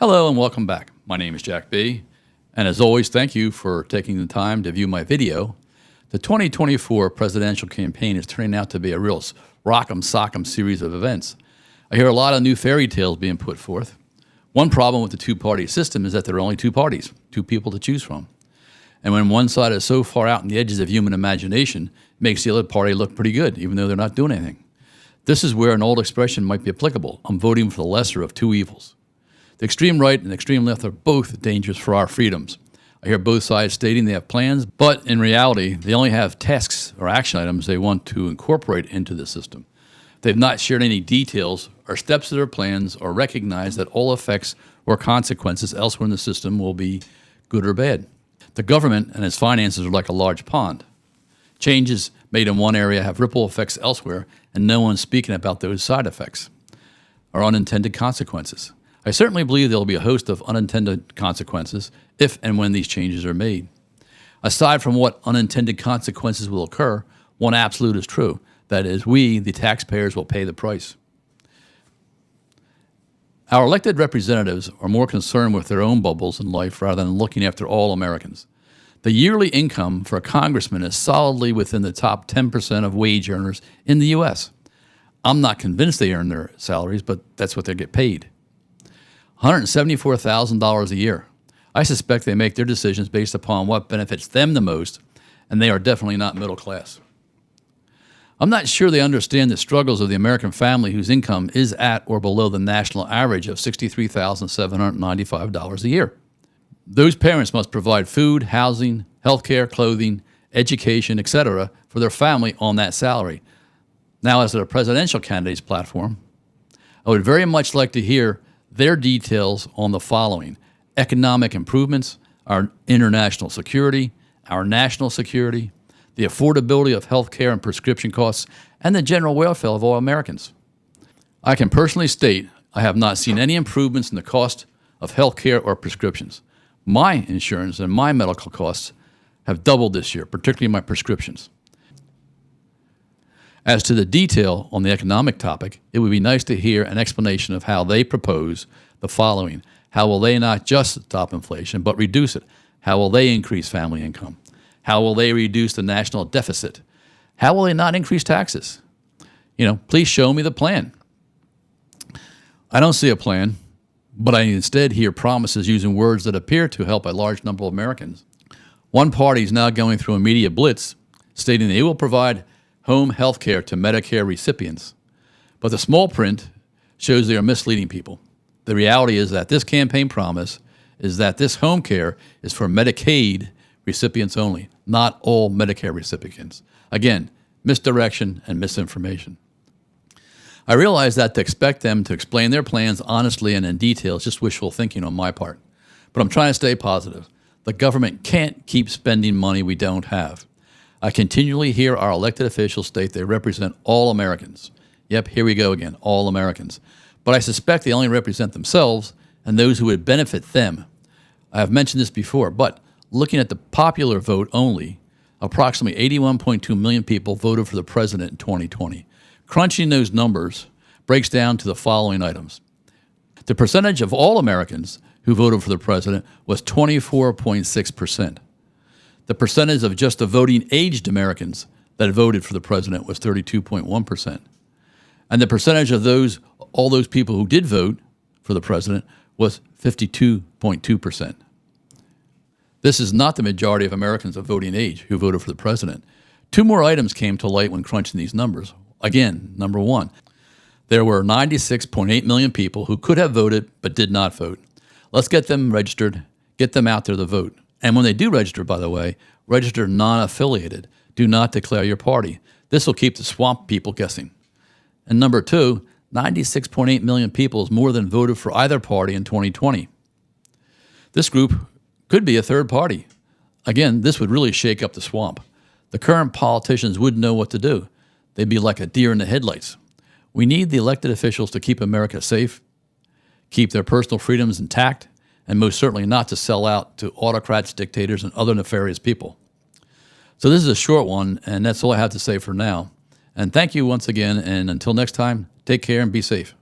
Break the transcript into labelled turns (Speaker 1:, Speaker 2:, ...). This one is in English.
Speaker 1: Hello and welcome back. My name is Jack B. And as always, thank you for taking the time to view my video. The 2024 presidential campaign is turning out to be a real rock'em sock'em series of events. I hear a lot of new fairy tales being put forth. One problem with the two-party system is that there are only two parties, two people to choose from. And when one side is so far out on the edges of human imagination, it makes the other party look pretty good, even though they're not doing anything. This is where an old expression might be applicable. I'm voting for the lesser of two evils. The extreme right and the extreme left are both dangerous for our freedoms. I hear both sides stating they have plans, but in reality, they only have tasks or action items they want to incorporate into the system. They've not shared any details or steps to their plans or recognized that all effects or consequences elsewhere in the system will be good or bad. The government and its finances are like a large pond. Changes made in one area have ripple effects elsewhere, and no one's speaking about those side effects or unintended consequences. I certainly believe there will be a host of unintended consequences if and when these changes are made. Aside from what unintended consequences will occur, one absolute is true. That is, we, the taxpayers, will pay the price. Our elected representatives are more concerned with their own bubbles in life rather than looking after all Americans. The yearly income for a congressman is solidly within the top 10% of wage earners in the U.S. I'm not convinced they earn their salaries, but that's what they get paid. $174,000 a year. I suspect they make their decisions based upon what benefits them the most, and they are definitely not middle class. I'm not sure they understand the struggles of the American family whose income is at or below the national average of $63,795 a year. Those parents must provide food, housing, health care, clothing, education, etc. for their family on that salary. Now, as a presidential candidate's platform, I would very much like to hear their details on the following: economic improvements, our international security, our national security, the affordability of health care and prescription costs, and the general welfare of all Americans. I can personally state I have not seen any improvements in the cost of health care or prescriptions. My insurance and my medical costs have doubled this year, particularly my prescriptions. As to the detail on the economic topic, it would be nice to hear an explanation of how they propose the following. How will they not just stop inflation, but reduce it? How will they increase family income? How will they reduce the national deficit? How will they not increase taxes? Please show me the plan. I don't see a plan, but I instead hear promises using words that appear to help a large number of Americans. One party is now going through a media blitz stating they will provide home health care to Medicare recipients. But the small print shows they are misleading people. The reality is that this campaign promise is that this home care is for Medicaid recipients only, not all Medicare recipients. Again, misdirection and misinformation. I realize that to expect them to explain their plans honestly and in detail is just wishful thinking on my part. But I'm trying to stay positive. The government can't keep spending money we don't have. I continually hear our elected officials state they represent all Americans. Yep, here we go again, all Americans. But I suspect they only represent themselves and those who would benefit them. I have mentioned this before, but looking at the popular vote only, approximately 81.2 million people voted for the president in 2020. Crunching those numbers breaks down to the following items. The percentage of all Americans who voted for the president was 24.6%. The percentage of just the voting-aged Americans that voted for the president was 32.1%. And the percentage of all those people who did vote for the president was 52.2%. This is not the majority of Americans of voting age who voted for the president. Two more items came to light when crunching these numbers. Again, number one, there were 96.8 million people who could have voted but did not vote. Let's get them registered, get them out there to vote. And when they do register, by the way, register non-affiliated. Do not declare your party. This will keep the swamp people guessing. And number two, 96.8 million people is more than voted for either party in 2020. This group could be a third party. Again, this would really shake up the swamp. The current politicians wouldn't know what to do. They'd be like a deer in the headlights. We need the elected officials to keep America safe, keep their personal freedoms intact, and most certainly not to sell out to autocrats, dictators, and other nefarious people. So this is a short one, and that's all I have to say for now. And thank you once again, and until next time, take care and be safe.